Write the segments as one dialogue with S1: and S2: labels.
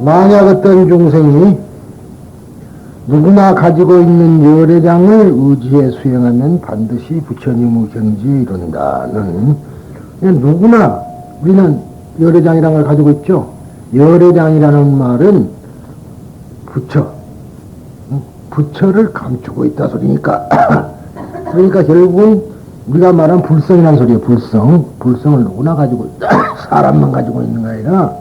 S1: 만약 어떤 중생이 누구나 가지고 있는 열애장을 의지해 수행하면 반드시 부처님의 경지에 이른다는, 누구나 우리는 열애장이라는 걸 가지고 있죠. 열애장이라는 말은 부처를 감추고 있다 소리니까 그러니까 결국은 우리가 말한 불성이라는 소리예요. 불성을 누구나 가지고 있다. 사람만 가지고 있는 게 아니라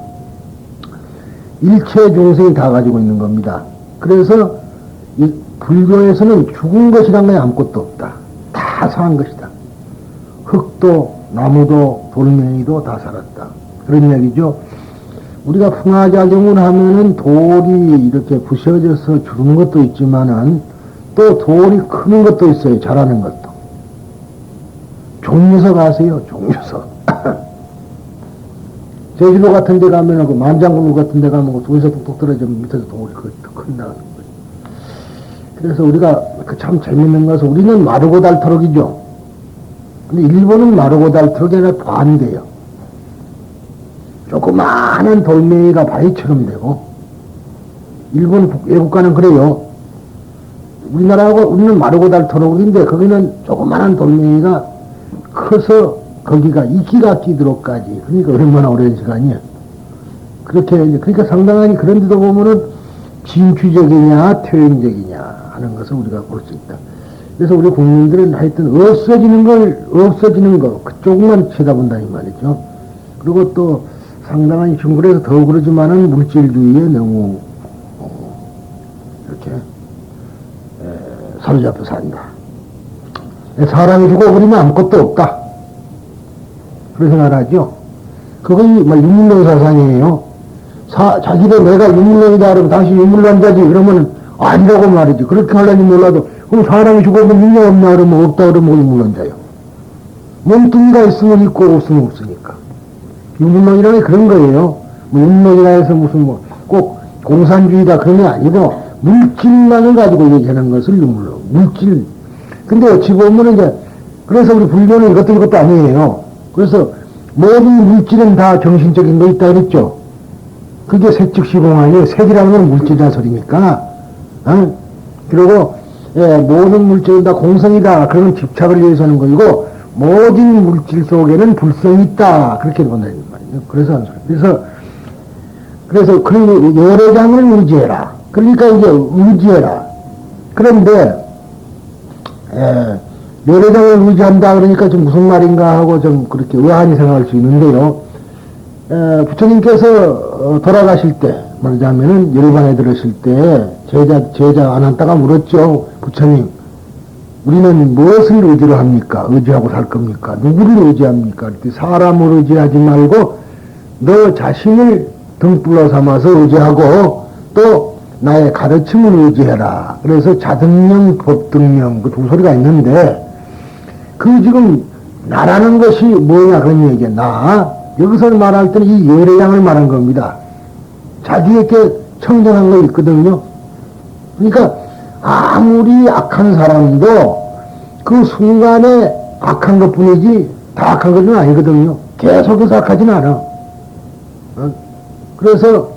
S1: 일체 중생이 다 가지고 있는 겁니다. 그래서 이 불교에서는 죽은 것이란 게 아무것도 없다. 다 산 것이다. 흙도 나무도 돌멩이도 다 살았다. 그런 얘기죠. 우리가 풍화작용을 하면은 돌이 이렇게 부셔져서 죽는 것도 있지만은 또 돌이 크는 것도 있어요. 자라는 것도. 종류석 아세요? 종류석. 제주도 같은 데 가면은 그 만장굴 같은 데 가면 그 돌에서 뚝뚝 떨어지면 밑에서 돌이 큰다는 거예요. 그래서 우리가 참 재밌는 것은 우리는 마르고 닳도록이죠. 근데 일본은 마르고 닳도록이 아니라 반대예요. 조그마한 돌멩이가 바위처럼 되고, 일본 외국가는 그래요. 우리는 마르고 닳도록인데 거기는 조그마한 돌멩이가 커서 거기가 이끼가 끼도록까지. 그러니까 얼마나 오랜 시간이야. 그러니까 상당히 그런 데도 보면은 진취적이냐 퇴행적이냐 하는 것을 우리가 볼 수 있다. 그래서 우리 국민들은 하여튼 없어지는 거 그쪽만 쳐다본다 이 말이죠. 그리고 또 상당한 중국에서 더 그러지만은 물질주의에 너무 이렇게 사로잡혀 산다. 사람이 죽어버리면 아무것도 없다. 그런 생각을 하죠. 그건 유물론 사상이에요. 자기도 내가 유물론이다 그러면 당신 유물론자지 그러면 아니라고 말이지. 그렇게 하려니 몰라도 그럼 사람이 죽어보면 능력 없나 그러면 없다 그러면 유물론자요. 몸뚱이가 있으면 있고 없으면 없으니까. 유물론이라는 게 그런 거예요. 유물론이라 해서 무슨 꼭 공산주의다 그런 게 아니고 물질만을 가지고 얘기하는 것을 유물론. 물질. 근데 어찌 보면 이제 그래서 우리 불교는 이것도 아니에요. 그래서 모든 물질은 다 정신적인 거 있다 그랬죠. 그게 색즉시공 아니에요. 색이라는 건 물질이라는 소리니까. 그리고 모든 물질은 다 공성이다. 그런 집착을 위해서 하는 거이고 모든 물질 속에는 불성이 있다. 그렇게 본다는 말이에요. 그래서 그 열애장을 의지해라. 그러니까 이제 의지해라. 그런데 열애장을 의지한다 그러니까 좀 무슨 말인가 하고 좀 그렇게 의아하게 생각할 수 있는데요. 부처님께서 돌아가실 때 말하자면은 열반에 들으실 때 제자 아난타가 물었죠. 부처님, 우리는 무엇을 의지로 합니까? 의지하고 살 겁니까? 누구를 의지합니까? 사람을 의지하지 말고 너 자신을 등불로 삼아서 의지하고 또 나의 가르침을 의지해라. 그래서 자등령, 법등령 그 두 소리가 있는데 그 지금 나라는 것이 뭐냐 그런 얘기야. 여기서 말할 때는 이 열애장을 말한 겁니다. 자기에게 청정한 거 있거든요. 그러니까 아무리 악한 사람도 그 순간에 악한 것 뿐이지 다 악한 것은 아니거든요. 계속해서 악하진 않아. 그래서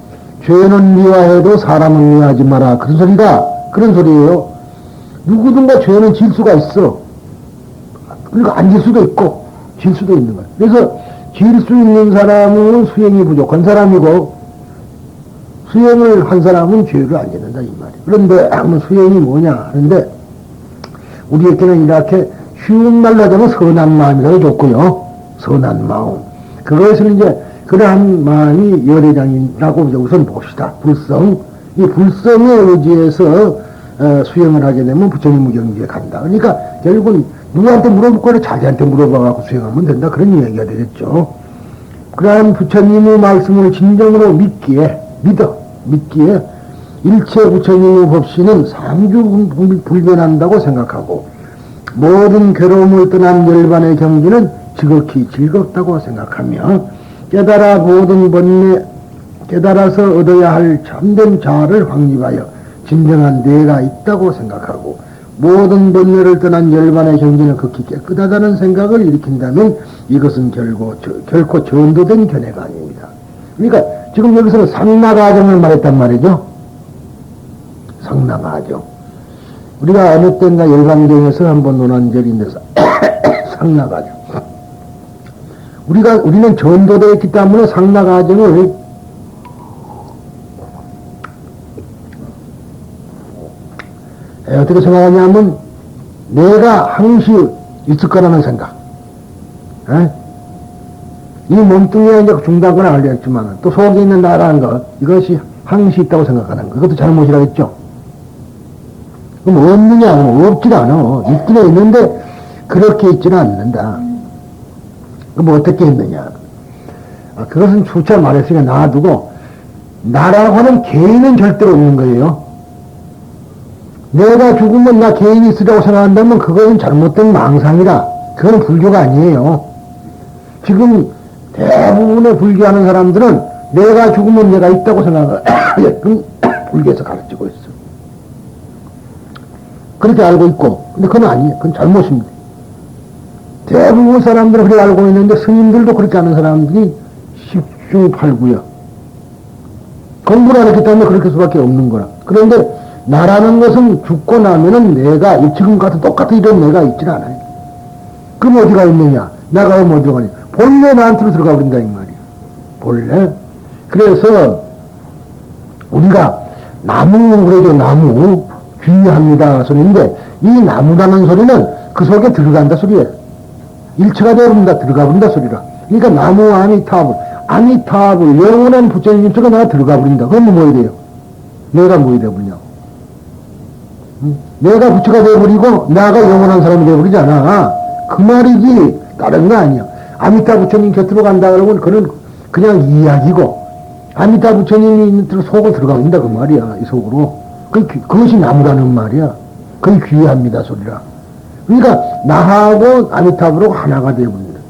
S1: 죄는 미워해도 사람은 미워하지 마라. 그런 소리예요. 누구든가 죄는 질 수가 있어. 그러니까 안 질 수도 있고 질 수도 있는 거야. 그래서 질 수 있는 사람은 수행이 부족한 사람이고 수행을 한 사람은 죄를 안 짓는다 이 말이에요. 그런데 수행이 뭐냐 하는데 우리에게는 이렇게 쉬운 말로 하자면 선한 마음이라도 좋고요. 선한 마음. 그것을 이제 그러한 마음이 열애장이라고 이제 우선 봅시다. 불성. 이 불성에 의지해서 수행을 하게 되면 부처님의 경지에 간다. 그러니까 결국은 누구한테 물어보거나 자기한테 물어봐갖고 수행하면 된다. 그런 얘기가 되겠죠. 그러한 부처님의 말씀을 진정으로 믿기에 일체 부처님의 법신은 상주불변한다고 생각하고 모든 괴로움을 떠난 열반의 경지는 지극히 즐겁다고 생각하며 깨달아서 얻어야 할 참된 자아를 확립하여 진정한 내가 있다고 생각하고 모든 번뇌를 떠난 열반의 경지는 극히 깨끗하다는 생각을 일으킨다면 이것은 결코 전도된 견해가 아닙니다. 그러니까 지금 여기서는 상나가정을 말했단 말이죠. 상나가정. 우리가 어느 때인가 열반경에서 한번 논한 적이 있는데, 상나가정. 우리는 전도되어 있기 때문에 상나가정을 어떻게 생각하냐면, 내가 항시 있을 거라는 생각. 에? 이 몸뚱이에 이제 중단거나 알려있지만, 또 속에 있는 나라는 것, 이것이 항시 있다고 생각하는 것. 그것도 잘못이라겠죠. 그럼 없느냐? 없질 않아. 있기는 있는데, 그렇게 있지는 않는다. 그럼 어떻게 있느냐? 그것은 주차 말했으니까 놔두고, 나라고 하는 개인은 절대로 없는 거예요. 내가 죽으면 나 개인이 있으라고 생각한다면 그것은 잘못된 망상이라. 그건 불교가 아니에요. 지금 대부분의 불교하는 사람들은 내가 죽으면 내가 있다고 생각하게끔 불교에서 가르치고 있어. 그렇게 알고 있고, 근데 그건 아니에요. 그건 잘못입니다. 대부분 사람들은 그렇게 알고 있는데 스님들도 그렇게 하는 사람들이 십중팔구야. 공부를 안 했기 때문에 그렇게 수밖에 없는 거라. 그런데 나라는 것은 죽고 나면은 내가 지금 같은 똑같은 이런 내가 있질 않아요. 그럼 어디가 있느냐? 나가 오면 어디가 가냐? 본래 나한테로 들어가 버린다 이 말이야. 본래. 그래서 우리가 나무 그래도 나무 귀합니다 소리인데 이 나무라는 소리는 그 속에 들어간다 소리예요. 일체가 되어버린다 들어가 버린다 소리라. 그러니까 나무 아미타불 영원한 부처님 속에 내가 들어가 버린다. 그럼 뭐 해야 돼요? 내가 뭐 해야 되버리냐고. 내가 부처가 되어버리고 나가 영원한 사람이 되어버리잖아. 그 말이지 다른 거 아니야. 아미타 부처님 곁으로 간다 그러면 그는 그냥 이야기고 아미타 부처님이 있는 속으로 들어간다 그 말이야. 이 속으로. 그것이 나무라는 말이야. 그게 귀합니다 소리라. 그러니까 나하고 아미타불하고 하나가 되어버린다.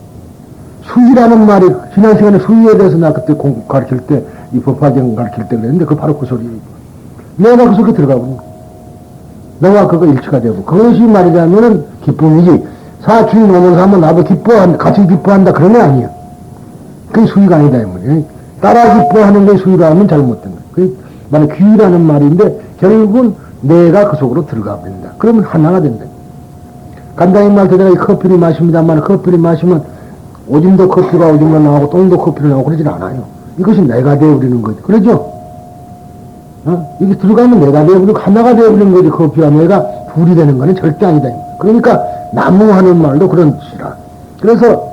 S1: 수의라는 말이 지난 시간에 수의에 대해서 나 그때 공부 가르칠 때 이 법화경 가르칠 때 그랬는데 그 바로 그 소리예요. 내가 그 속에 들어가 버린 거야. 너와 그거 일치가 되고 그것이 말이라면은 기쁨이지 사춘이 오면서 한번 나도 기뻐한다 같이 기뻐한다 그런 게 아니야. 그게 수위가 아니다 이 말이야. 따라 기뻐하는 게 수위라 하면 잘못된 거야. 그게 만약 귀라는 말인데 결국은 내가 그 속으로 들어가 버린다. 그러면 하나가 된다. 간단히 말해서 내가 이 커피를 마십니다만 커피를 마시면 오줌도 커피가 오줌으로 나오고 똥도 커피로 나오고 그러진 않아요. 이것이 내가 되어버리는 거지. 그러죠? 이게 들어가면 내가 되어버리고 하나가 되어버리는 거지. 커피와 내가 둘이 되는 거는 절대 아니다. 그러니까 나무 하는 말도 그런 뜻이라. 그래서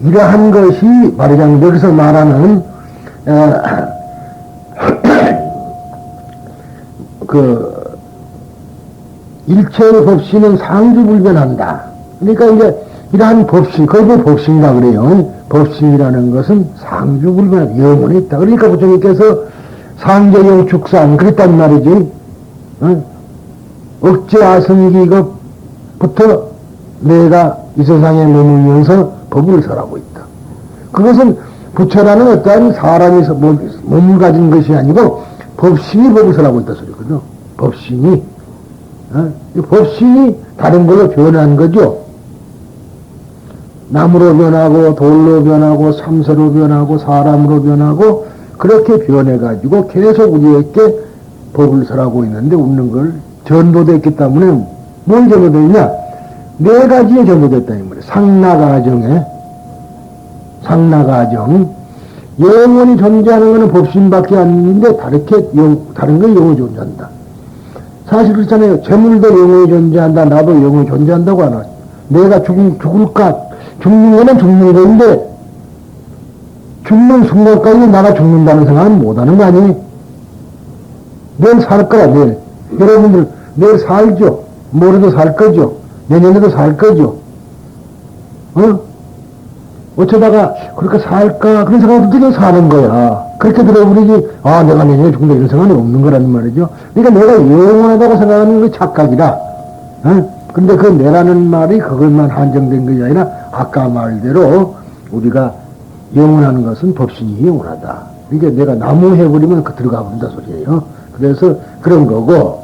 S1: 이러한 것이 말하자면 여기서 말하는 그 일체의 법신은 상주불변한다. 그러니까 이제 이러한 법신, 그걸 법신이라 그래요. 법신이라는 것은 상주불변, 영원히 있다. 그러니까 부처님께서 상제용 축산 그랬단 말이지. 억제 아승기 이것부터 내가 이 세상에 머물면서 법을 설하고 있다. 그것은 부처라는 어떠한 사람이 몸을 가진 것이 아니고 법신이 법을 설하고 있다 소리거든. 법신이. 법신이 다른 걸로 변한 거죠. 나무로 변하고 돌로 변하고 삼서로 변하고 사람으로 변하고 그렇게 변해가지고 계속 우리에게 법을 설하고 있는데 웃는 걸 전도됐기 때문에 뭘 전도됐냐? 네 가지에 전도됐다 이 말이에요. 상나가정 영원히 존재하는 것은 법신밖에 아닌데 다른 건 영원히 존재한다. 사실 그렇잖아요. 재물도 영원히 존재한다. 나도 영원히 존재한다고 하나. 내가 죽을까? 죽는 거는 죽는 건데 죽는 순간까지 나가 죽는다는 생각은 못하는 거 아니에요? 내일 살 거야, 내일. 여러분들 내일 살죠? 모레도 살 거죠? 내년에도 살 거죠? 어쩌다가 그렇게 살까? 그런 생각도 들어 사는 거야. 그렇게 들어버리지, 내가 내년에 죽는다 이런 생각이 없는 거라는 말이죠. 그러니까 내가 영원하다고 생각하는 게 착각이라. 근데 그 내라는 말이 그것만 한정된 것이 아니라 아까 말대로 우리가 영원한 것은 법신이 영원하다. 그러니까 내가 나무 해버리면 그 들어가 본다 소리예요. 그래서 그런 거고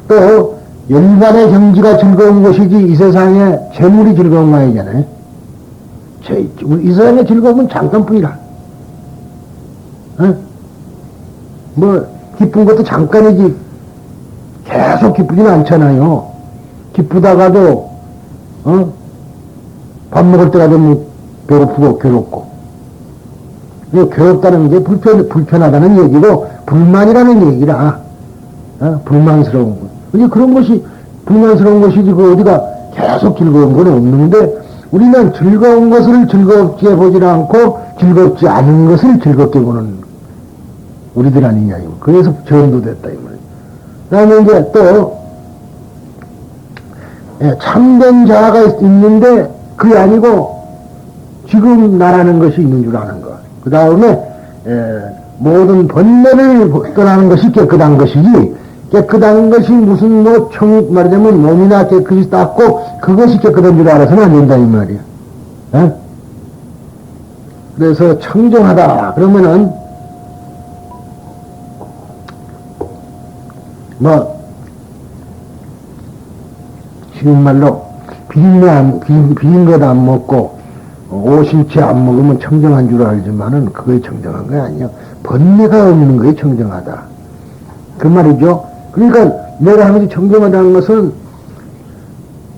S1: 또 일반의 경지가 즐거운 것이지 이 세상에 재물이 즐거운 거 아니잖아요. 이 세상의 즐거움은 잠깐뿐이라. 어? 뭐, 기쁜 것도 잠깐이지, 계속 기쁘지는 않잖아요. 기쁘다가도, 밥 먹을 때가 되면 배고프고 괴롭고. 괴롭다는 게 불편하다는 얘기고, 불만이라는 얘기라, 불만스러운 것. 이제 그런 것이, 불만스러운 것이지, 그 어디가 계속 즐거운 건 없는데, 우리는 즐거운 것을 즐겁게 보지 않고, 즐겁지 않은 것을 즐겁게 보는 우리들 아니냐, 이거. 그래서 전도됐다, 이 말이야. 그 다음에 이제 또, 참된 자아가 있는데, 그게 아니고, 지금 나라는 것이 있는 줄 아는 것. 그 다음에, 모든 번뇌를 떠나는 것이 깨끗한 것이지, 깨끗한 것이 무슨 말하자면 몸이나 깨끗이 닦고, 그것이 깨끗한 줄 알아서는 안 된다, 이 말이야. 그래서 청정하다. 그러면은, 지금 말로, 비린 것 안 먹고, 오실채 안 먹으면 청정한 줄 알지만은, 그게 청정한 게 아니야. 번뇌가 없는 거에 청정하다. 그 말이죠. 그러니까, 내가 하면서 청정하다는 것은,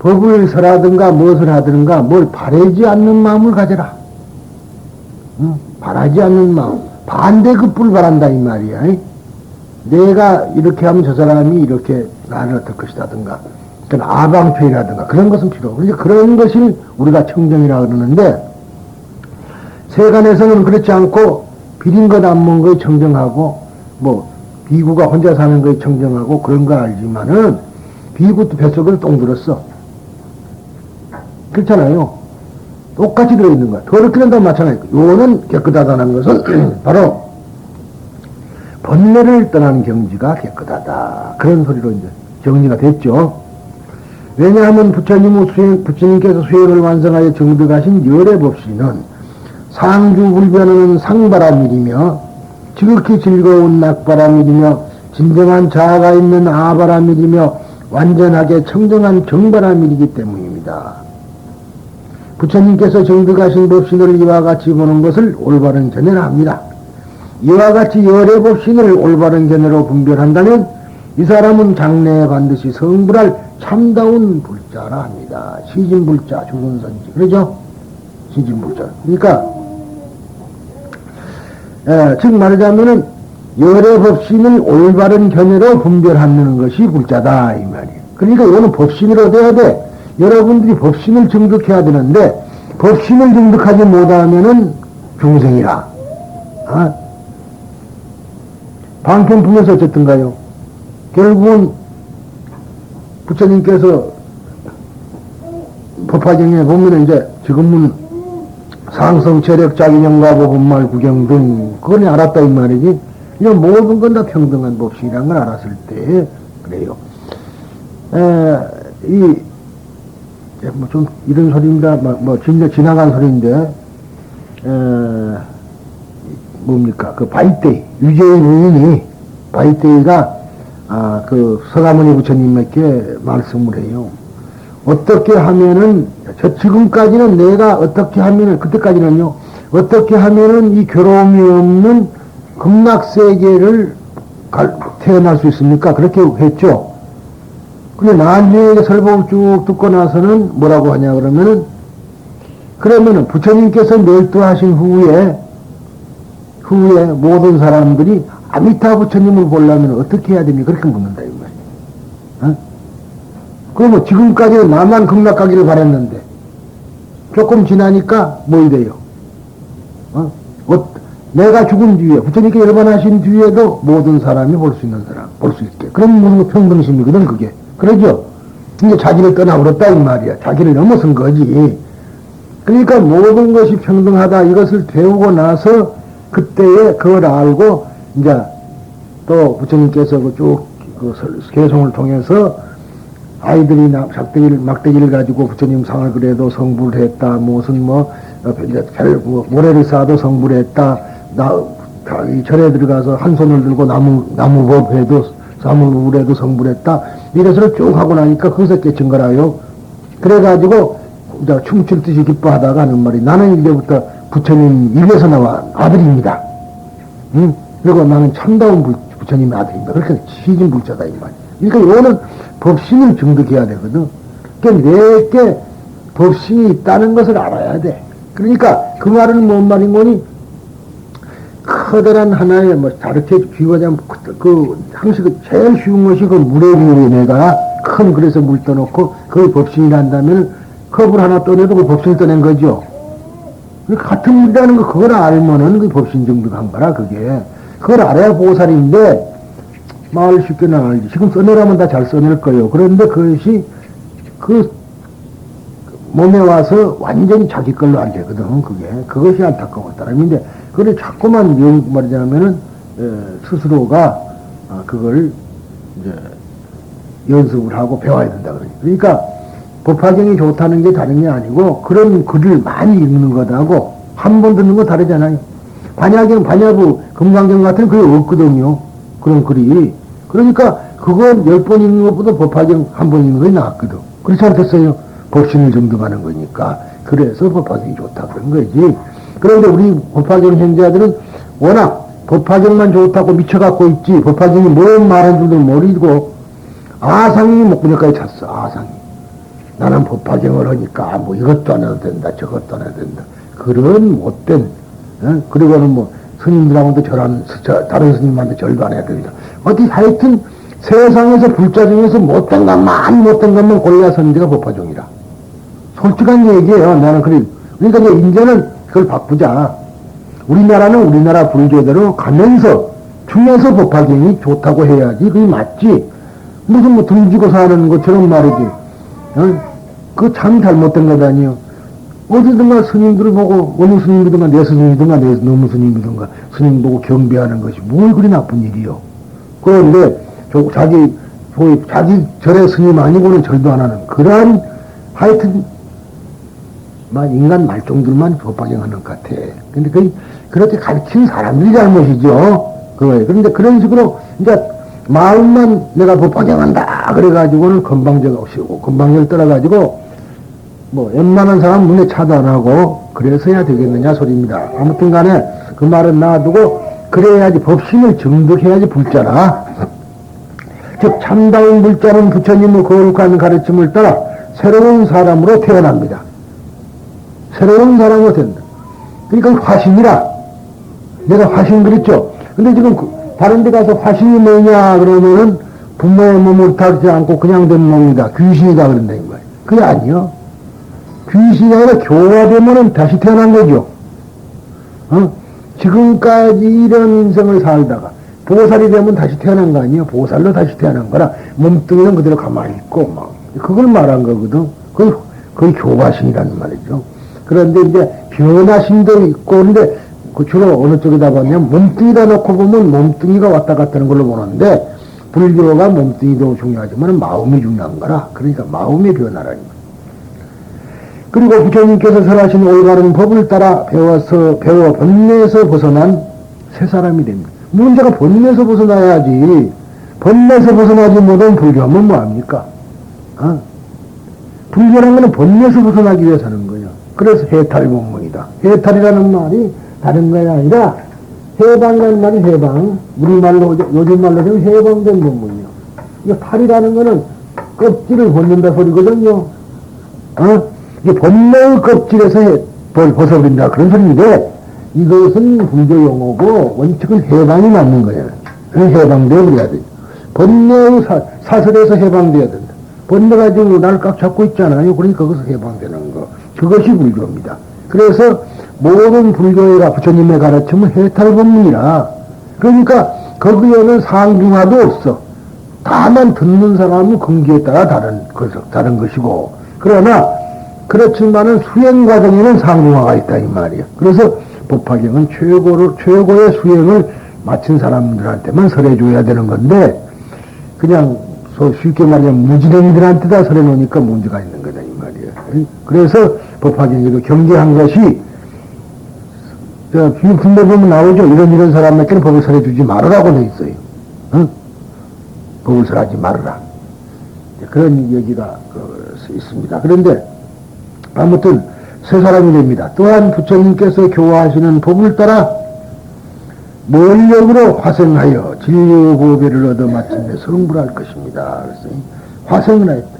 S1: 법을 서라든가, 무엇을 하든가, 뭘 바라지 않는 마음을 가져라. 바라지 않는 마음. 반대급부를 바란다, 이 말이야. 내가 이렇게 하면 저 사람이 이렇게 나를 어떨 것이라든가, 그러니까 아방표이라든가, 그런 것은 필요 없고, 그런 것이 우리가 청정이라 그러는데, 세간에서는 그렇지 않고, 비린 것 안 먹은 거에 청정하고, 비구가 혼자 사는 거에 청정하고, 그런 거 알지만은, 비구도 뱃속을 똥 들었어. 그렇잖아요. 똑같이 들어있는 거야. 더럽게 된다고 마찬가지고. 요는 깨끗하다는 것은 바로 번뇌를 떠나는 경지가 깨끗하다. 그런 소리로 이제 정리가 됐죠. 왜냐하면 부처님께서 수행을 완성하여 정득하신 열애법시는 상주불변하는 상바람일이며 지극히 즐거운 낙바람일이며 진정한 자아가 있는 아바람일이며 완전하게 청정한 정바람일이기 때문입니다. 부처님께서 정득하신 법신을 이와 같이 보는 것을 올바른 견해라 합니다. 이와 같이 열애 법신을 올바른 견해로 분별한다면 이 사람은 장래에 반드시 성불할 참다운 불자라 합니다. 시진불자, 조선선지. 그러죠? 시진불자. 그러니까, 즉 말하자면은 열애 법신을 올바른 견해로 분별하는 것이 불자다, 이 말이에요. 그러니까 이거는 법신으로 돼야 돼. 여러분들이 법신을 정득해야 되는데, 법신을 정득하지 못하면은 중생이라. 방편품에서 어쨌든가요? 결국은 부처님께서 법화경에 보면 이제 지금은 상성, 체력, 자기념가보, 본말, 구경 등, 그걸 알았다, 이 말이지. 이런 모든 건 다 평등한 법신이라는 걸 알았을 때, 그래요. 좀 이런 소리입니다. 진짜 지나간 소리인데, 뭡니까? 그 바이테이, 유재인 부인이, 바이테이가, 그 서가모니 부처님에게 말씀을 해요. 어떻게 하면은, 지금까지는 내가 어떻게 하면은, 그때까지는요, 어떻게 하면은 이 괴로움이 없는 극락세계를 태어날 수 있습니까? 그렇게 했죠. 근데 나중에 설법을 쭉 듣고 나서는 뭐라고 하냐 그러면은 부처님께서 멸도하신 후에 모든 사람들이 아미타 부처님을 보려면 어떻게 해야 됩니까? 그렇게 묻는다, 이 말이야. 그러면 지금까지는 나만 극락 가기를 바랬는데, 조금 지나니까 뭐 이래요? 내가 죽은 뒤에, 부처님께 열반하신 뒤에도 모든 사람이 볼 수 있는 사람, 볼 수 있게. 그런 무슨 평등심이거든, 그게. 그러죠? 이제 자기를 떠나버렸다, 이 말이야. 자기를 넘어선 거지. 그러니까 모든 것이 평등하다, 이것을 배우고 나서, 그때에 그걸 알고, 이제, 또 부처님께서 개송을 통해서, 아이들이 막대기를 가지고 부처님 상을 그래도 성불을 했다, 무슨 모래를 쌓아도 성불을 했다, 이 절에 들어가서 한 손을 들고 나무법 해도, 사물을 해도 성불했다, 이래서 쭉 하고 나니까 거기서 깨친 거라요. 그래가지고, 이제 춤출 듯이 기뻐하다가 하는 말이, 나는 이제부터 부처님 입에서 나와 아들입니다. 응? 그리고 나는 참다운 부처님의 아들입니다. 그렇게 시진 불자다, 이 말이야. 그러니까 이거는 법신을 증득해야 되거든. 그러니까 내게 법신이 있다는 것을 알아야 돼. 그러니까 그 말은 뭔 말인 거니? 커다란 하나의 뭐 다르게 비유하자면 항상 제일 쉬운 것이 그 물에 비유에 내가 큰 그래서 물 떠놓고 그게 법신이란다면 컵을 하나 떠내도 그 법신을 떠낸 거죠. 같은 물이라는 거 그걸 알면은 그 법신 증득한 거라 그게. 그걸 알아야 보살인데 말 쉽게 나알지. 지금 써내라면 다 잘 써낼 거예요. 그런데 그것이 그 몸에 와서 완전히 자기 걸로 안 되거든. 그것이 안타까운 따름인데 그걸 자꾸만 말하자면은 스스로가 그걸 이제 연습을 하고 배워야 된다 그러니까 법화경이 좋다는 게 다른 게 아니고 그런 글을 많이 읽는 것하고 한 번 듣는 거 다르잖아요. 반야경, 반야부, 금강경 같은 글이 없거든요. 그런 글이. 그러니까 그건 10번 읽는 것보다 법화경 한 번 읽는 것이 낫거든. 그렇지 않겠어요? 법신을 증득하는 거니까. 그래서 법화경이 좋다 그런 거지. 그런데 우리 법화경 행자들은 워낙 법화경만 좋다고 미쳐갖고 있지 법화경이 뭔 말한 줄도 모르고 아상이 목구멍까지 찼어. 아상이. 나는 법화경을 하니까 뭐 이것도 안 해도 된다 저것도 안 해도 된다. 그런 못된 그리고는 뭐 스님들하고도 다른 스님한테 절도 안 해야 된다. 어디 하여튼 세상에서 불자 중에서 못된 것만 못된 것만 골라야 서는 데가 법화경이라. 솔직한 얘기예요. 나는 그러니까 이제는 그걸 바꾸자. 우리나라는 우리나라 불교대로 가면서 중에서 법화경이 좋다고 해야지 그게 맞지. 무슨 뭐 등지고 사는 것처럼 말이지. 그거 참 잘못된 거다니요. 어디든가 스님들을 보고 어느 스님이든가 내 스님이든가 내 너무 스님이든가 스님 보고 경배하는 것이 뭘 그리 나쁜 일이요. 그런데 자기 절의 스님 아니고는 절도 안 하는 그러한 하여튼 인간 말종들만 법화경하는 것 같아. 근데 그렇게 가르치는 사람들이 잘못이죠. 그런데 그런 식으로 이제 마음만 내가 법화경한다 그래가지고는 건방져가 없이고 건방져를 떨어가지고 뭐 웬만한 사람 눈에 차도 안 하고 그래서야 되겠느냐 소리입니다. 아무튼 간에 그 말은 놔두고 그래야지 법신을 증득해야지 불자라. 즉 참다운 불자는 부처님의 거룩한 가르침을 따라 새로운 사람으로 태어납니다. 새로운 사람으로 된다. 그러니까 화신이라. 내가 화신 그랬죠. 근데 지금 다른 데 가서 화신이 뭐냐 그러면은 부모의 몸을 타지 않고 그냥 된 몸이다. 귀신이다 그런다 이 말이야. 그게 아니요. 귀신이 아니라 교화되면은 다시 태어난 거죠. 지금까지 이런 인생을 살다가 보살이 되면 다시 태어난 거 아니에요. 보살로 다시 태어난 거라 몸뚱이는 그대로 가만히 있고 막 그걸 말한 거거든. 그게 교화신이라는 말이죠. 그런데 이제 변화신도 있고 그런데 그 주로 어느 쪽에다 봤냐면 몸뚱이다 놓고 보면 몸뚱이가 왔다 갔다 하는 걸로 보는데 불교가 몸뚱이도 중요하지만 마음이 중요한 거라. 그러니까 마음의 변화라는 거예요. 그리고 부처님께서 설하신 올바른 법을 따라 배워 번뇌에서 벗어난 새 사람이 됩니다. 문제가 번뇌에서 벗어나야지. 번뇌에서 벗어나지 못한 불교하면 뭐합니까? 불교라는 것은 번뇌에서 벗어나기 위해서 하는 거예요. 그래서 해탈법문이다. 해탈이라는 말이 다른 것이 아니라 해방이라는 말이 해방. 우리말로 요즘 말로 하면 해방된 법문이요. 이 탈이라는 거는 껍질을 벗는다 소리거든요. 이게 번뇌의 껍질에서 벗어버린다 그런 소리인데 이것은 불교 용어고 원칙은 해방이 맞는 거예요. 해방되어 버려야 돼. 번뇌의 사설에서 해방되어야 된다. 번뇌가 지금 나를 꽉 잡고 있잖아요. 그러니까 거기서 해방되는 거. 그것이 불교입니다. 그래서 모든 불교가 부처님의 가르침은 해탈법문이라. 그러니까 거기에는 상중하도 없어. 다만 듣는 사람은 근기에 따라 다른 것이고. 그러나 그렇지만은 수행 과정에는 상중하가 있다 이 말이야. 그래서 법화경은 최고의 수행을 마친 사람들한테만 설해줘야 되는 건데 그냥 쉽게 말하면 무진행들한테다 설해놓으니까 문제가 있는 거다 이 말이야. 그래서 법화경에도 경계한 것이 비유품에 보면 나오죠. 이런 사람에게는 법을 설해주지 말으라고 돼 있어요. 법을 설하지 말으라. 그런 얘기가 있습니다. 그런데 아무튼 새 사람이 됩니다. 또한 부처님께서 교화하시는 법을 따라 몰력으로 화생하여 진리의 보배를 얻어 마침내 성불할 것입니다. 그래서 화생을 했다.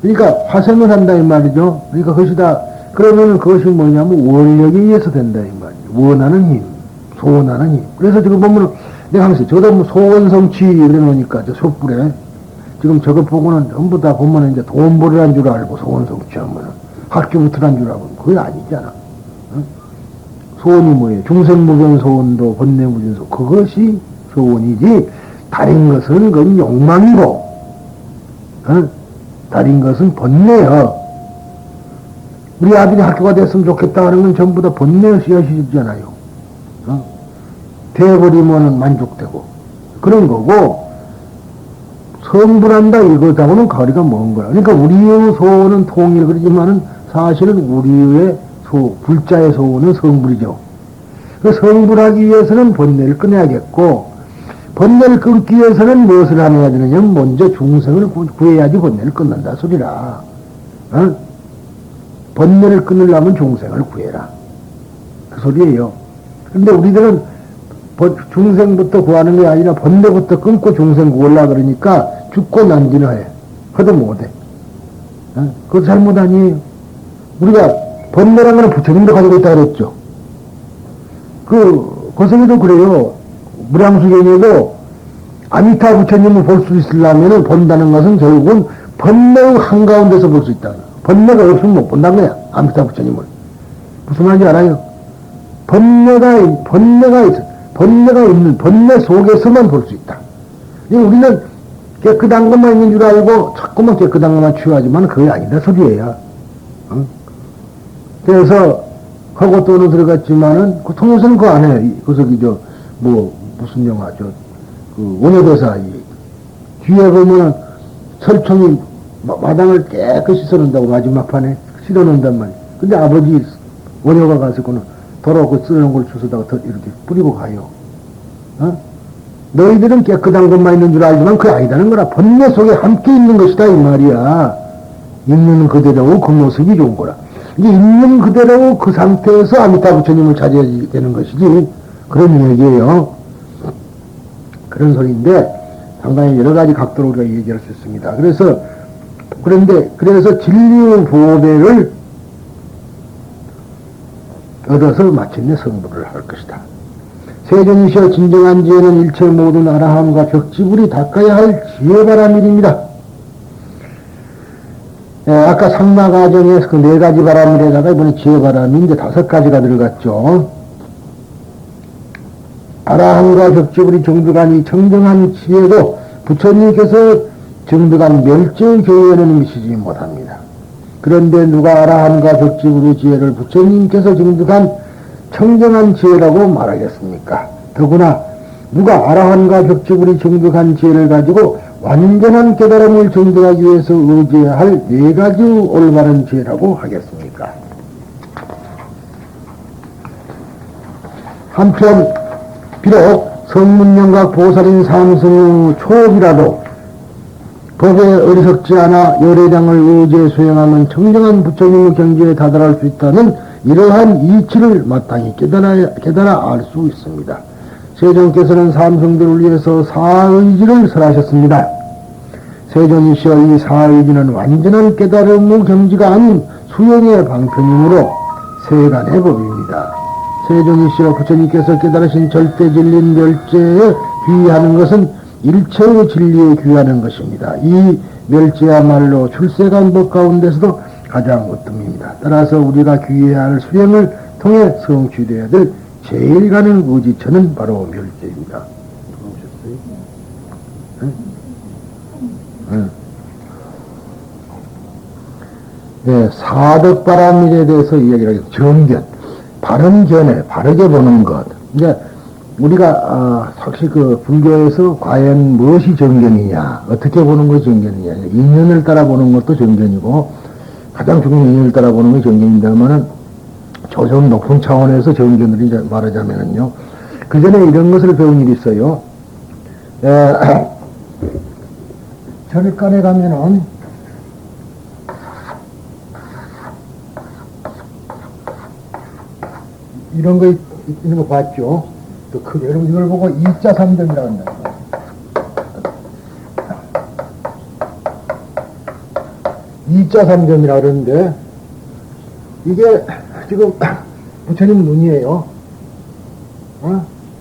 S1: 그러니까 화생을 한다 이 말이죠. 그러니까 그것이 다 그러면 그것이 뭐냐면 원력에 의해서 된다 이 말이죠. 원하는 힘, 소원하는 힘. 그래서 지금 보면 내가 항상 저도 뭐 소원성취 이래놓으니까 저 촛불에 지금 저거 보고는 전부 다 보면 이제 돈 벌으란 줄 알고 소원성취하면 학교부터란 줄 알고 그게 아니잖아. 응? 소원이 뭐예요? 중생무변 소원도 번뇌무진 소원. 그것이 소원이지 다른 것은 그건 욕망이고 응? 다른 것은 번뇌여. 우리 아들이 학교가 됐으면 좋겠다 하는 건 전부 다 번뇌의 씨앗이잖아요. 응? 돼버리면 만족되고 그런 거고 성불한다 이거하고는 거리가 먼 거야. 그러니까 우리의 소원은 통일 그러지만은 사실은 우리의 불자의 소원은 성불이죠. 그 성불하기 위해서는 번뇌를 끊어야겠고 번뇌를 끊기 위해서는 무엇을 하느냐 되느냐 먼저 중생을 구해야지 번뇌를 끊는다 소리라. 어? 번뇌를 끊으려면 중생을 구해라 그 소리예요. 근데 우리들은 중생부터 구하는 게 아니라 번뇌부터 끊고 중생 구하려고 그러니까 죽고 난지는 해. 그것도 못해. 어? 그것도 잘못 아니에요. 우리가 번뇌라는 건 부처님도 가지고 있다 그랬죠. 고생이도 그래요. 무량수경에도 아미타 부처님을 볼 수 있으려면 본다는 것은 결국은 번뇌의 한가운데서 볼 수 있다. 번뇌가 없으면 못 본다는 거야. 아미타 부처님을. 무슨 말인지 알아요? 번뇌가 있어. 번뇌가 있는 번뇌 속에서만 볼 수 있다. 우리는 깨끗한 것만 있는 줄 알고 자꾸만 깨끗한 것만 취하지만 그게 아니다 소리예요. 응? 그래서 그것도는 들어갔지만은 그 통일선 그 안에 그저기 무슨 영화 그 원효대사 뒤에 보면 설총이 마당을 깨끗이 써놓는다고 마지막 판에 실어놓는단 말이야. 근데 아버지 원효가 가서 그는 도로 그 쓰는 걸 주워다가 이렇게 뿌리고 가요. 어? 너희들은 깨끗한 것만 있는 줄 알지만 그게 아니다는 거라. 번뇌 속에 함께 있는 것이다 이 말이야. 있는 그대로 그 모습이 좋은 거라. 이제 있는 그대로 그 상태에서 아미타 부처님을 찾아야 되는 것이지 그런 얘기예요. 그런 소리인데 상당히 여러 가지 각도로 우리가 얘기할 수 있습니다. 그래서 진리의 보배를 얻어서 마침내 성불을 할 것이다. 세존이시여 진정한 지혜는 일체 모든 아라함과 벽지불이 닦아야 할 지혜바람일입니다. 아까 상마가정에서 그 4가지 바람일에다가 이번에 지혜바람이 이제 5가지가 들어갔죠. 아라함과 벽지불이 정득한 이 청정한 지혜도 부처님께서 정득한 멸죄의 교회에는 미치지 못합니다. 그런데 누가 아라함과 벽지불의 지혜를 부처님께서 정득한 청정한 지혜라고 말하겠습니까? 더구나 누가 아라함과 벽지불이 정득한 지혜를 가지고 완전한 깨달음을 정득하기 위해서 의지해야 할 4가지 올바른 지혜라고 하겠습니까? 한편 비록 성문영각 보살인 삼승의 초업이라도 법에 어리석지 않아 열애장을 의지해 수행하면 청정한 부처님의 경지에 다다를 수 있다는 이러한 이치를 마땅히 깨달아 알 수 있습니다. 세존께서는 삼성들을 위해서 사의지를 설하셨습니다. 세존이시여 이 사의지는 완전한 깨달음의 경지가 아닌 수행의 방편이므로 세간의 법입니다. 세존이시여 부처님께서 깨달으신 절대진리인 멸죄에 귀의하는 것은 일체의 진리에 귀의하는 것입니다. 이 멸죄야말로 출세간 법 가운데서도 가장 으뜸입니다. 따라서 우리가 귀의해야 할 수행을 통해 성취되어야 될 제일 가는 의지처는 바로 멸죄입니다. 네, 사덕바람일에 대해서 이야기를 하죠. 정견, 바른 견해, 바르게 보는 것. 이제 우리가 확실히 그 불교에서 과연 무엇이 정견이냐, 어떻게 보는 것이 정견이냐, 인연을 따라 보는 것도 정견이고 가장 중요한 인연을 따라 보는 것이 정견입니다만은 조금 높은 차원에서 정견을 말하자면은요. 그 전에 이런 것을 배운 일이 있어요. 절간에 가면은 이런 거 있는 거 봤죠? 더 크게. 여러분 이걸 보고 2자 3점이라고 한다. 2자 3점이라고 그러는데, 이게 지금 부처님 눈이에요.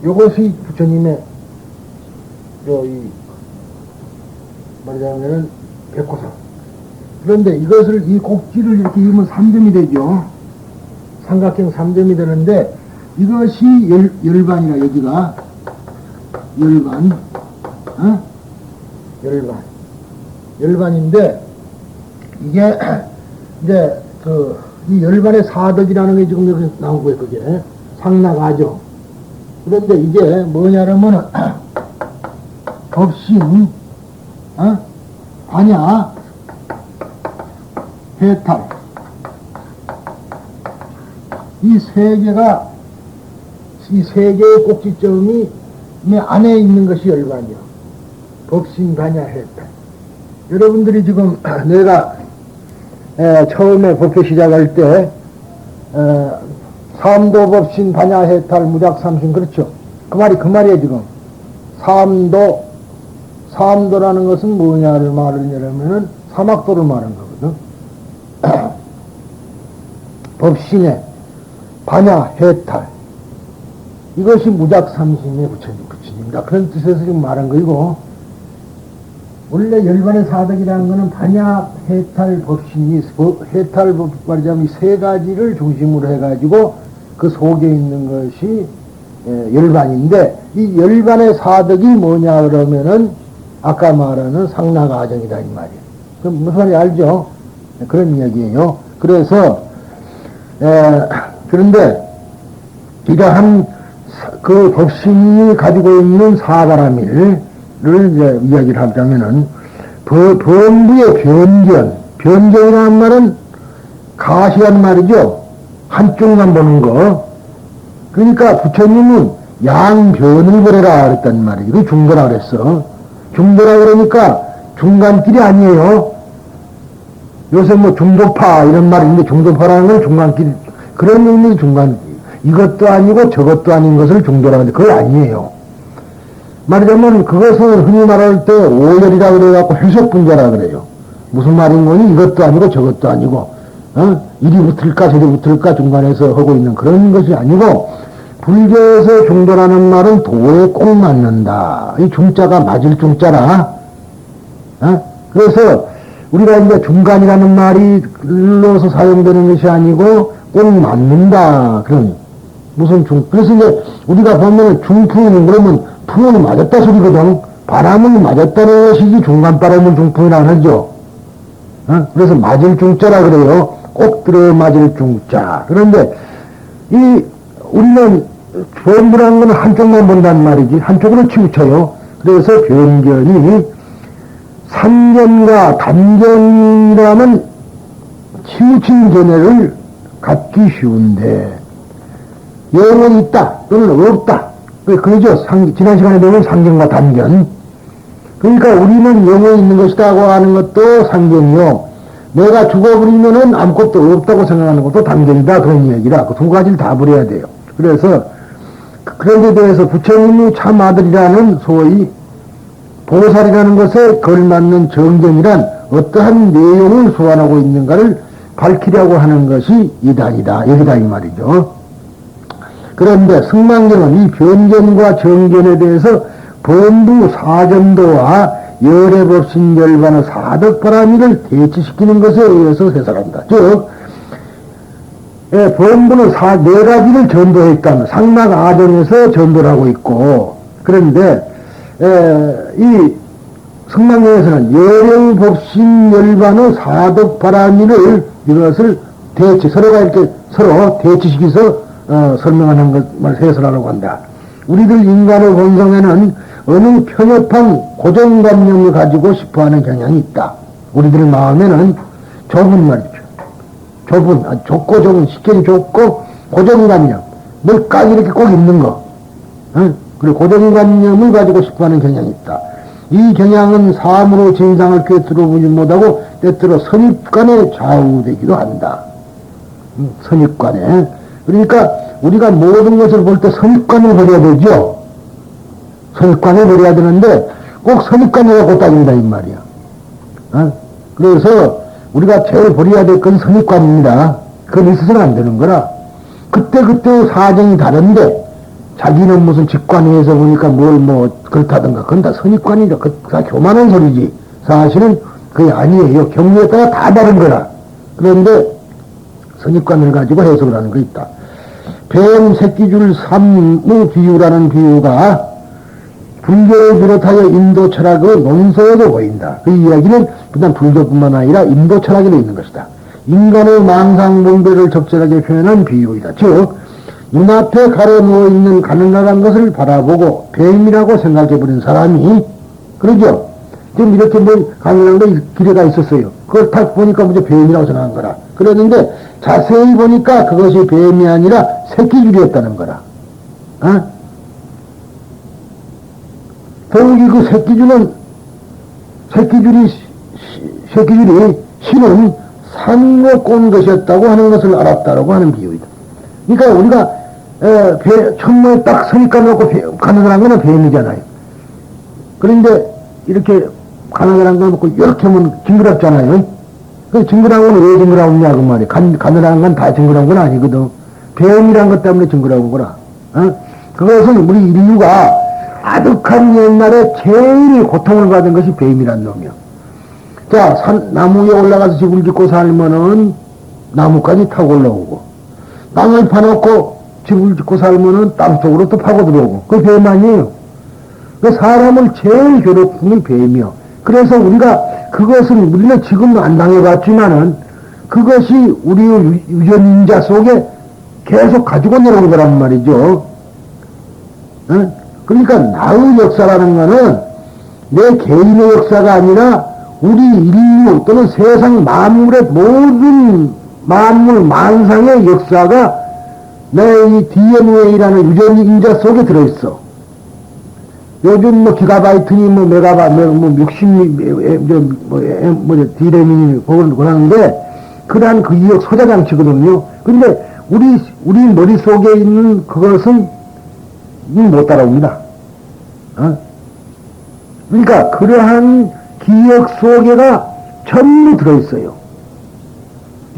S1: 요것이 부처님의, 말하자면은, 백호사. 그런데 이것을, 이 꼭지를 이렇게 입으면 3점이 되죠. 삼각형 3점이 되는데, 이것이 열반이라, 여기가. 열반. 열반. 열반인데, 이게, 이제, 이 열반의 사덕이라는 게 지금 여기 나온 거예요, 그게. 상나가죠. 그런데 이게 뭐냐면은, 법신, 반야, 해탈. 이 세 개가, 이 세 개의 꼭지점이 안에 있는 것이 열반이요. 법신, 반야, 해탈. 여러분들이 지금 내가 처음에 법회 시작할 때, 삼도, 법신, 반야, 해탈, 무작, 삼신, 그렇죠? 그 말이에요, 지금. 삼도라는 것은 뭐냐를 말하냐면은 사막도를 말하는 거거든. 법신에, 반야, 해탈. 이것이 무작, 삼신의 부처님이다. 그런 뜻에서 지금 말한 거이고, 원래 열반의 사덕이라는 것은 반야, 해탈, 법신이, 해탈, 말하자면 이 세 가지를 중심으로 해가지고 그 속에 있는 것이 열반인데, 이 열반의 사덕이 뭐냐 그러면은 아까 말하는 상나가정이다 이 말이에요. 그럼 무슨 말인지 알죠? 그런 이야기예요. 그래서 그런데 이러한 그 법신이 가지고 있는 사바라밀을 이제 이야기를 하자면은 범부의 변견이라는 말은 가시란 말이죠. 한쪽만 보는 거. 그러니까 부처님은 양변을 보래라 그랬단 말이에요. 그 중도라 그랬어. 중도라 그러니까 중간길이 아니에요. 요새 뭐 중도파 이런 말이 있는데, 중도파라는 건 중간길, 그런 의미의 중간, 이것도 아니고 저것도 아닌 것을 중도라 하는데 그건 아니에요. 말하자면 그것은 흔히 말할 때 오열이라 그래갖고 해석분자라 그래요. 무슨 말인 거니? 이것도 아니고 저것도 아니고, 이리 붙을까 저리 붙을까 중간에서 하고 있는 그런 것이 아니고, 불교에서 중도라는 말은 도에 꼭 맞는다. 이 중자가 맞을 중자라. 그래서 우리가 이제 중간이라는 말이 글로서 사용되는 것이 아니고 꼭 맞는다. 그런 무슨 그래서 이제 우리가 보면 중풍 그러면 풍은 맞았다 소리거든. 바람은 맞았다는 것이지 중간바람은 중풍이라고 하죠. 그래서 맞을 중자라 그래요. 꼭 들어맞을 중자. 그런데 우리는 변부라는 건 한쪽만 본단 말이지. 한쪽으로 치우쳐요. 그래서 변견이 상견과 단견이라는 치우친 견해를 갖기 쉬운데, 영은 있다 또는 없다. 그러죠. 지난 시간에 배운 상견과 단견. 그러니까 우리는 영이 있는 것이라고 하는 것도 상견이요, 내가 죽어버리면은 아무것도 없다고 생각하는 것도 단견이다. 그런 얘기라. 그 두 가지를 다 버려야 돼요. 그래서 그런 데 대해서 부처님이 참 아들이라는 소위 보살이라는 것에 걸맞는 정견이란 어떠한 내용을 소환하고 있는가를 밝히려고 하는 것이 이단이다. 여기다 이 말이죠. 그런데 승망경은 이 변견과 정견에 대해서 범부 사점도와 열애법신열반의 사덕바라미를 대치시키는 것에 의해서 해석한다. 즉 범부는 네 가지를 전도했다면 상락아정에서 전도를 하고 있고, 그런데 이 승망경에서는 열애법신열반의 사덕바라미를 이것을 서로가 이렇게 서로 대치시켜서 설명하는 것을 해설하려고 한다. 우리들 인간의 본성에는 어느 편협한 고정관념을 가지고 싶어하는 경향이 있다. 우리들 마음에는 좁은 말이죠. 좁고 좁은, 식견이 좁고 고정관념, 뭘까지 이렇게 꼭 있는 거. 그리고 고정관념을 가지고 싶어하는 경향이 있다. 이 경향은 사물의 진상을 꿰뚫어 보지 못하고 때때로 선입관에 좌우되기도 한다. 선입관에. 그러니까 우리가 모든 것을 볼 때 선입관을 버려야 되죠. 선입관을 버려야 되는데 꼭 선입관을 갖고 따진다 이 말이야. 어? 그래서 우리가 제일 버려야 될 건 선입관입니다. 그건 있어서는 안 되는 거라. 그때그때 사정이 다른데 자기는 무슨 직관회에서 보니까 뭘 뭐 그렇다든가 그건 다 선입관이죠. 다 교만한 소리지. 사실은 그게 아니에요. 경우에 따라 다 다른 거라. 그런데 선입관을 가지고 해석을 하는 거 있다. 뱀 새끼줄 삼무 비유라는 비유가 불교를 비롯하여 인도 철학의 논서에도 보인다. 그 이야기는 일단 불교뿐만 아니라 인도 철학에도 있는 것이다. 인간의 망상몽배를 적절하게 표현한 비유이다. 즉 눈앞에 가려 누워있는 가난한 것을 바라보고 뱀이라고 생각해버린 사람이 그러죠. 지금 이렇게 뭐 가난한 거 길에가 있었어요. 그걸 딱 보니까 먼저 뱀이라고 생각한 거라. 그랬는데 자세히 보니까 그것이 뱀이 아니라 새끼줄이었다는 거라. 어? 더욱이 그 새끼줄이 신은 산에 꼰 것이었다고 하는 것을 알았다라고 하는 비유이다. 그러니까 우리가 정말 딱 선입관 놓고 가난한 거는 뱀이잖아요. 그런데 이렇게 가난한 거 놓고 이렇게 하면 징그럽잖아요. 그 징그러운 건 왜 징그러우냐 그 말이에요. 가난한 건 다 징그러운 건 아니거든. 뱀이란 것 때문에 징그러운 거라. 어? 그것은 우리 인류가 아득한 옛날에 제일 고통을 받은 것이 뱀이란 놈이야. 자, 나무에 올라가서 집을 짓고 살면은 나무까지 타고 올라오고, 땅을 파놓고 집을 짓고 살면은 땅 속으로 또 파고 들어오고, 그게 뱀 아니에요. 그 사람을 제일 괴롭히는 뱀이요. 그래서 그것은 우리는 지금 안 당해봤지만은 그것이 우리의 유전인자 속에 계속 가지고 내려온 거란 말이죠. 어? 그러니까 나의 역사라는 거는 내 개인의 역사가 아니라 우리 인류 또는 세상 만물의 모든 만물 만상의 역사가 내 이 DNA라는 유전인자 속에 들어있어. 요즘 뭐 기가바이트니 뭐 메가바이트 뭐 60, 디레미니 그러는데 그러한 그 이역 소자 장치거든요. 근데 우리 머릿속에 있는 그것은 못 따라옵니다. 어? 그러니까 그러한 기억 속에가 전부 들어있어요.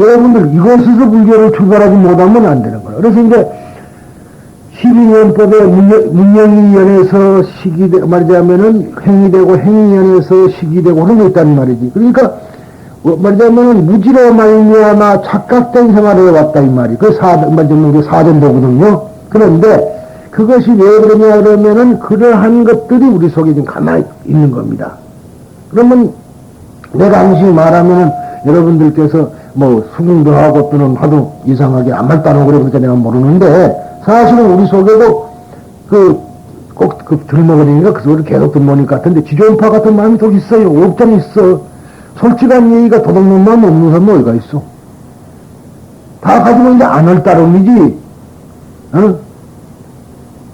S1: 여러분들 이것에서 불교를 출발하지 못하면 안 되는 거예요. 그래서 이제 12년법에 문명이연에서 말하자면은 행위되고 행위연에서 시기되고 그런 거 있다는 말이지. 그러니까 말하자면은 무지로 말미암아 착각된 생활을 해왔다 이 말이. 그 말하자면 사전도거든요. 그런데 그것이 왜 그러냐 그러면은 그러한 것들이 우리 속에 지금 가만히 있는 겁니다. 그러면 내가 당시 말하면은 여러분들께서 뭐 수긍도 하고 또는 하도 이상하게 아무 말도 안 하고 그러니까 내가 모르는데 사실은 우리 속에도 꼭 들먹으니까 그 소리를 계속 들먹을 것 같은데 지존파 같은 마음이 또 있어요. 없잖아 있어. 솔직한 얘기가 도둑놈 마음 없는 사람은 어디가 있어. 다 가지고 이제 안할 따름이지. 어?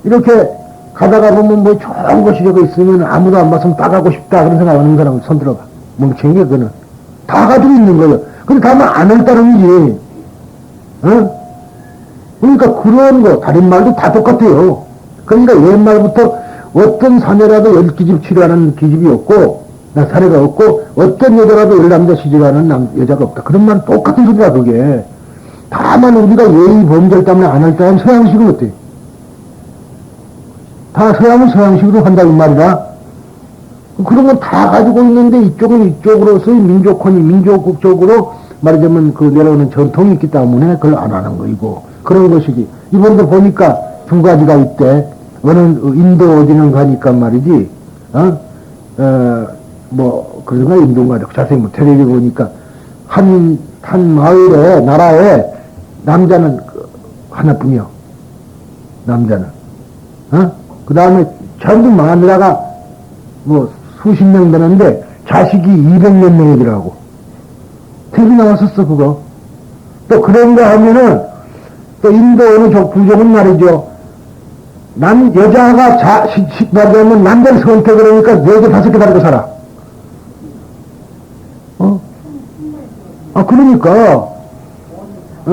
S1: 이렇게 가다가 보면 뭐 좋은 것이 저거 있으면 아무도 안 봤으면 따가고 싶다 그런 생각 하는 사람은 손 들어봐. 멍청이야 그거는. 다 가지고 있는 거예요. 근데 다만 안할 따름이지. 어? 그러니까 그런 거 다른 말도 다 똑같아요. 그러니까 옛말부터 어떤 사내라도 10기집 치료하는 기집이 없고 사례가 없고 어떤 여자라도 10남자 시집하는 여자가 없다. 그런 말은 똑같은 소리야 그게. 다만 우리가 예의 범절 때문에 안 할 때 하면 서양식은 어때? 다 서양은 서양식으로 한다는 말이라. 그런 건 다 가지고 있는데 이쪽은 이쪽으로서의 민족혼이 민족국적으로 말하자면 그 내려오는 전통이 있기 때문에 그걸 안 하는 거이고 그런 것이지. 이번도 보니까 두 가지가 있대. 어느 인도 어디는 가니까 말이지. 그런가 인도인가 자세히 뭐 텔레비 보니까 한 마을에 나라에 남자는 하나뿐이요. 남자는. 그 다음에 전부 마누라가 뭐 수십 명 되는데 자식이 200몇 명이더라고. TV 나왔었어 그거. 또 그런가 하면은 또 인도 어느 부족은 말이죠. 여자가 말하자면 남자를 선택을 하니까 4개 5개 다르고 살아. 그러니까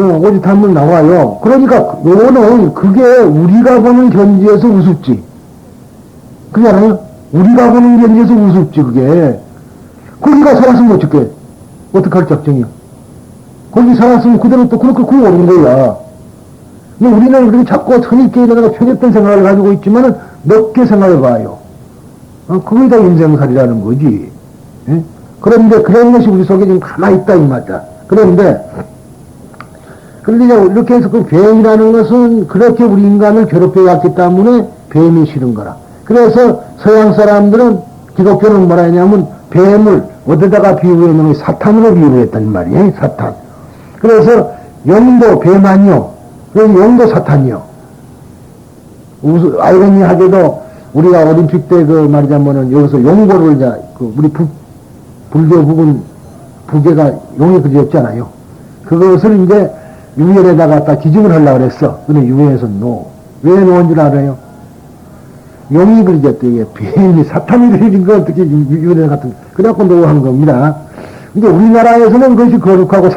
S1: 오직 한번 나와요. 그러니까 요거는 그게 우리가 보는 견지에서 우습지. 그잖아요. 우리가 보는 견지에서 우습지 그게. 거기가 살았으면 어떡해? 어떡할 작정이야? 거기 살았으면 그대로 또 그렇게 굴러오는 거야. 근데 우리는 그렇게 자꾸 선입견에 일어나가 편협된 생각을 가지고 있지만은 넓게 생각해봐요. 그게 다 인생살이라는 거지. 예? 그런데 그런 것이 우리 속에 지금 가만있다 이 말이야. 그런데 이렇게 해서 그 뱀이라는 것은 그렇게 우리 인간을 괴롭혀 왔기 때문에 뱀이 싫은 거라. 그래서 서양 사람들은 기독교는 뭐라 했냐면 뱀을 어디다가 비유했냐면 사탄으로 비유했단 말이에요. 사탄. 그래서 영도 뱀 아니요. 그래서 영도 사탄이요. 아이러니하게도 우리가 올림픽 때 그 말이자면은 여기서 용고를 우리 불교 부분 부계가 용이 그려졌잖아요. 그것을 이제 유엔에다가 갖다 기증을 하려고 그랬어. 근데 유엔에서 왜 놓은 줄 알아요? 용이 그려졌대. 이게 뱀이 사탄이 그려진 거 어떻게 유엔에 같은 그래갖고 노한 겁니다. 근데 우리나라에서는 그것이 거룩하고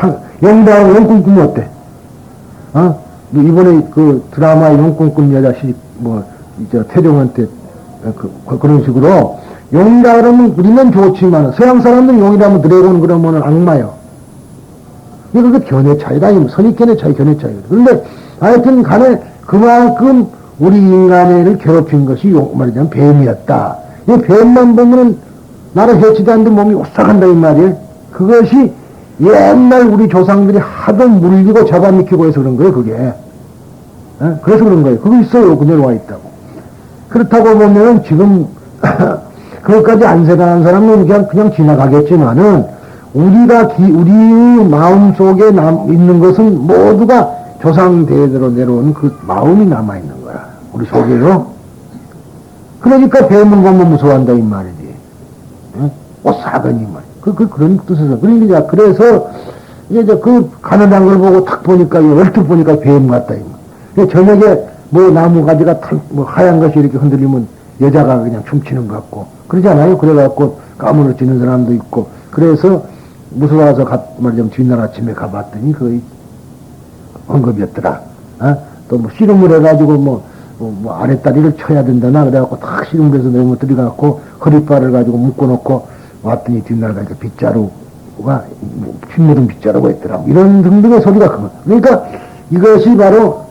S1: 영다하고 용꿈꾸면 어때? 이번에 그 드라마에 용꿈꾼 여자 태종한테 그런 식으로 용이라 그러면 우리는 좋지만 서양 사람들은 용이라면 드래곤 그러면 악마요. 그게 견해 차이다. 선입견의 차이, 견해 차이. 그런데 하여튼 간에 그만큼 우리 인간을 괴롭힌 것이 말하자면 뱀이었다. 이 뱀만 보면은 나를 해치지 않는데 몸이 오싹한다 이 말이에요. 그것이 옛날 우리 조상들이 하도 물리고 잡아미키고 해서 그런 거예요, 그게. 그래서 그런 거예요. 그거 있어요. 그대로 와 있다고. 그렇다고 보면은 지금, 그것까지 안 생각하는 사람은 그냥 지나가겠지만은, 우리 마음 속에 있는 것은 모두가 조상 대대로 내려온 그 마음이 남아있는 거야. 우리 속에요. 그러니까 뱀을 보면 무서워한다, 이 말이지. 오싹하니 말. 그런 뜻에서. 그러니까, 그래서, 이제 가느다란 걸 보고 탁 보니까, 얼핏 보니까 뱀 같다, 이 말. 저녁에 나무 가지가 하얀 것이 이렇게 흔들리면 여자가 그냥 춤추는 것 같고, 그러잖아요. 그래갖고 까무러지는 사람도 있고, 그래서 무서워서 말하자면 뒷날 아침에 가봤더니 거의 언급이었더라. 또 씨름을 해가지고 아랫다리를 쳐야 된다나 그래갖고 탁 씨름을 해서 너무 들이갖고 허리발을 가지고 묶어놓고 왔더니 뒷날 가니까 빗자루가 핏물은 빗자루가 있더라. 이런 등등의 소리가 그거. 그러니까 이것이 바로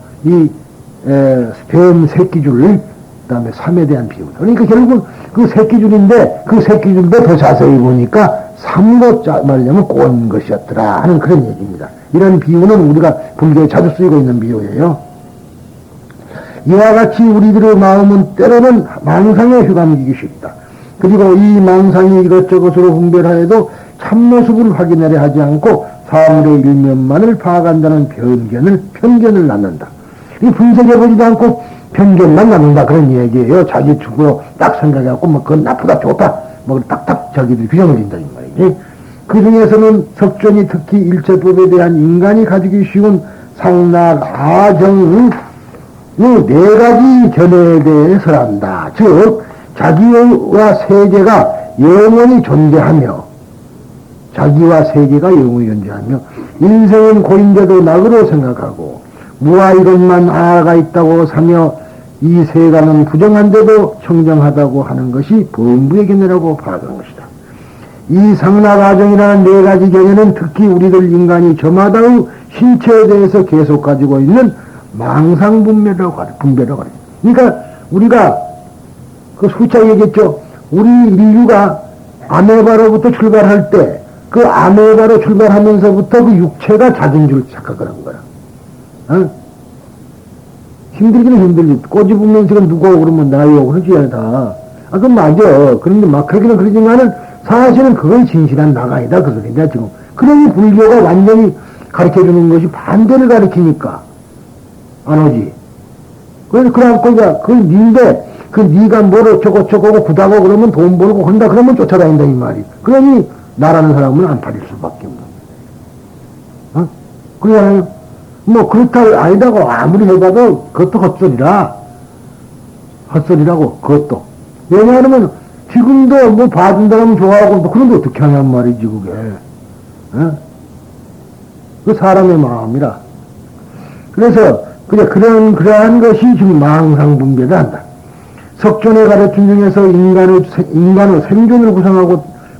S1: 뱀 새끼줄, 그 다음에 삼에 대한 비유다. 그러니까 결국은 그 새끼줄인데, 그 새끼줄도 더 자세히 보니까 삼도 말하자면 꼰 것이었더라 하는 그런 얘기입니다. 이런 비유는 우리가 불교에 자주 쓰이고 있는 비유예요. 이와 같이 우리들의 마음은 때로는 망상에 휘감기기 쉽다. 그리고 이 망상이 이것저것으로 분별하여도 참모습을 확인하려 하지 않고 사물의 일면만을 파악한다는 편견을 낳는다. 이 분석해보지도 않고 편견만 낳는다 그런 얘기예요. 자기 축으로 딱 생각해갖고 그건 나쁘다 좋다 딱딱 자기들이 규정을 진다 이 말이지. 그 중에서는 석존이 특히 일체법에 대한 인간이 가지기 쉬운 상락, 아정 네 가지 견해에 대해서란다. 즉 자기와 세계가 영원히 존재하며 자기와 세계가 영원히 존재하며 인생은 고인자도 낙으로 생각하고 무아 이것만 하나가 있다고 사며 이 세간은 부정한데도 청정하다고 하는 것이 범부의 견해라고 파악하는 것이다. 이 상락아정이라는 네 가지 견해는 특히 우리들 인간이 저마다의 신체에 대해서 계속 가지고 있는 망상분별이라고 하죠. 그러니까 우리가 수차 얘기했죠. 우리 인류가 아메바로부터 출발할 때 그 아메바로 출발하면서부터 그 육체가 작은 줄 착각을 한 거야. 힘들기는 힘들지. 꼬집으면 지금 누구 그러면 나요. 그러지, 다. 그건 맞아. 그런데 막 그러기는 그러지만은 사실은 그건 진실한 나가 아니다. 그 소리다, 지금. 그러니 불교가 완전히 가르쳐 주는 것이 반대를 가르치니까 안 오지. 그래서 그래갖고 이제 그건 니인데 네가 뭐를 어쩌고 구다고 그러면 돈 벌고 한다 그러면 쫓아다닌다 이 말이. 그러니 나라는 사람은 안 팔릴 수밖에 없는. 그러잖아요. 그렇다고 아니다고 아무리 해봐도 그것도 헛소리라고 그것도. 왜냐하면 지금도 봐준다면 좋아하고 그런데 어떻게 하냔 말이지 그게. 그 사람의 마음이라. 그래서 그러한 것이 지금 망상분별을 한다. 석존의 가르침 중에서 인간의 생존을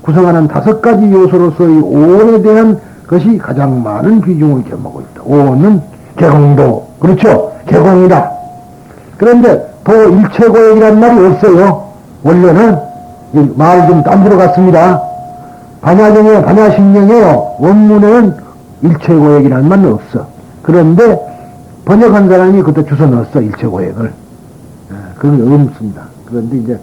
S1: 구성하는 5가지 요소로서의 오온에 대한 것이 가장 많은 비중을 겸하고 있다. 오온은 개공도, 그렇죠? 개공이다. 그런데 도 일체고액이란 말이 없어요. 원래는 말 좀 딴 데로 갔습니다. 반야정이에요. 반야신경이에요. 원문에는 일체고액이란 말은 없어. 그런데 번역한 사람이 그때 주워 넣었어. 일체고액을. 그건 없습니다. 그런데 이제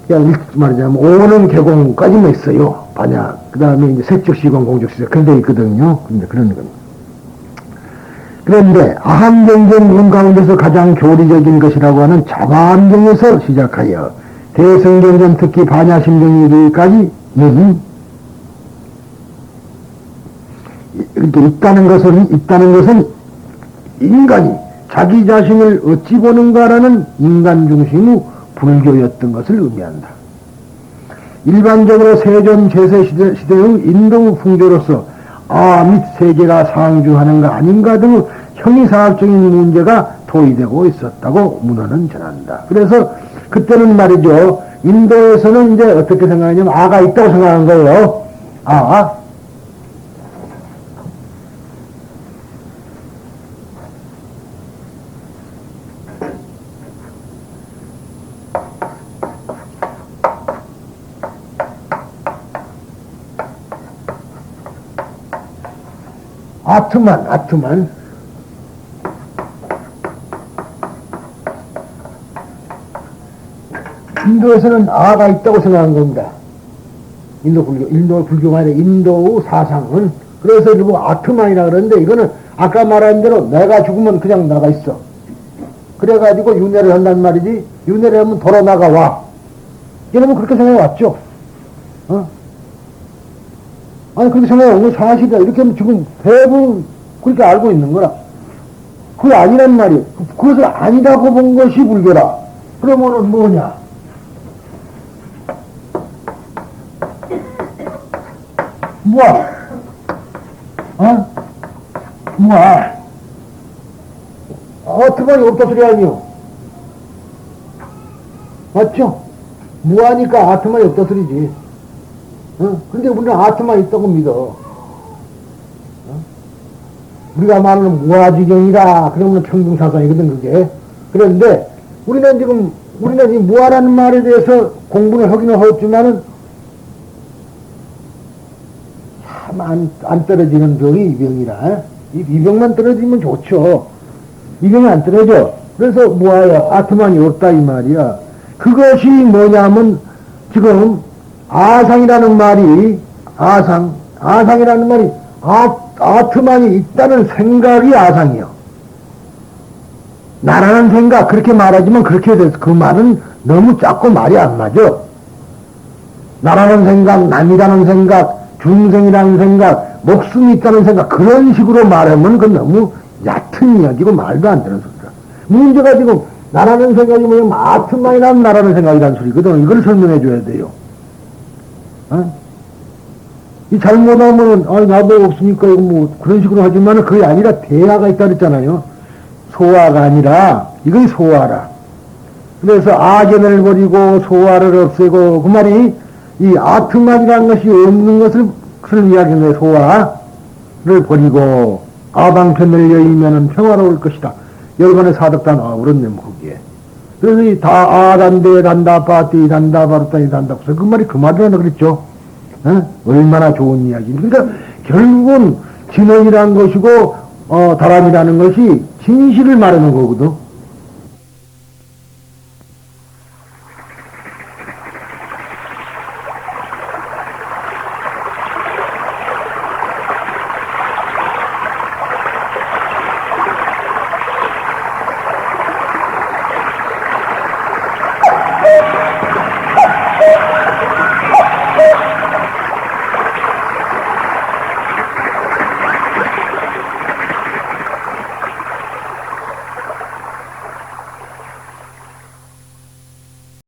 S1: 그냥 말하자면 오는 개공까지만 있어요. 반야. 그 다음에 이제 색적시공, 공적시공 그런 데 있거든요. 근데 그런 겁니다. 그런데 아함경전 문 가운데서 가장 교리적인 것이라고 하는 자바함경에서 시작하여 대성경전 특히 반야심경이기까지는 이렇게 있다는 것은 인간이 자기 자신을 어찌 보는가라는 인간 중심의 불교였던 것을 의미한다. 일반적으로 세존 제세 시대의 인도 풍조로서 및 세계가 상주하는가 아닌가 등의 형이사학적인 문제가 도의되고 있었다고 문헌은 전한다. 그래서 그때는 말이죠. 인도에서는 이제 어떻게 생각하냐면 아가 있다고 생각한 거예요. 아트만. 인도에서는 아가 있다고 생각한 겁니다. 인도 불교가 아니라 인도 사상은. 그래서 일부 아트만이라 그러는데 이거는 아까 말한 대로 내가 죽으면 그냥 나가 있어. 그래가지고 윤회를 한단 말이지. 윤회를 하면 돌아 나가와. 여러분 그렇게 생각해 왔죠? 아니, 그렇게 생각하면 오늘 사실이다. 이렇게 하면 지금 대부분 그렇게 알고 있는 거라. 그게 아니란 말이에요. 그것을 아니라고 본 것이 불교라. 그러면은 뭐냐? 어트만이 없다 소리 아니요? 맞죠? 무하니까 아트만이 없다 소리지. 근데 우리는 아트만 있다고 믿어. 우리가 말하는 무아지경이다. 그러면 평등사상이거든, 그게. 그런데, 우리는 이 무아라는 말에 대해서 공부를 하기는 하였지만은, 참 안 떨어지는 병이 이 병이라. 이 병만 떨어지면 좋죠. 이 병이 안 떨어져. 그래서 무아야, 아트만이 없다, 이 말이야. 그것이 뭐냐면, 지금, 아상이라는 말이 아트만이 있다는 생각이 아상이요. 나라는 생각 그렇게 말하지만 그렇게 돼서 그 말은 너무 작고 말이 안 맞아. 나라는 생각, 남이라는 생각, 중생이라는 생각, 목숨이 있다는 생각 그런 식으로 말하면 그건 너무 얕은 이야기고 말도 안 되는 소리다. 문제가 지금 나라는 생각이 뭐냐면 아트만이라는 나라는 생각이라는 소리거든. 이걸 설명해 줘야 돼요. 이 잘못하면은, 나도 없으니까, 이거 뭐, 그런 식으로 하지만은 그게 아니라 대화가 있다 그랬잖아요. 소화가 아니라, 이것이 소화라. 그래서 악연을 버리고 소화를 없애고, 그 말이, 이 아트만이라는 것이 없는 것을 이야기하는 거예요. 소화를 버리고, 아방편을 여의면은 평화로울 것이다. 여러분의 사덕단, 그렇네, 거기에. 그래서 이 단대, 단다, 빠띠, 단다, 바루따니, 단다. 그 말이 그 말이라고 그랬죠. 얼마나 좋은 이야기. 그러니까 결국은 진언이라는 것이고, 다람이라는 것이 진실을 말하는 거거든.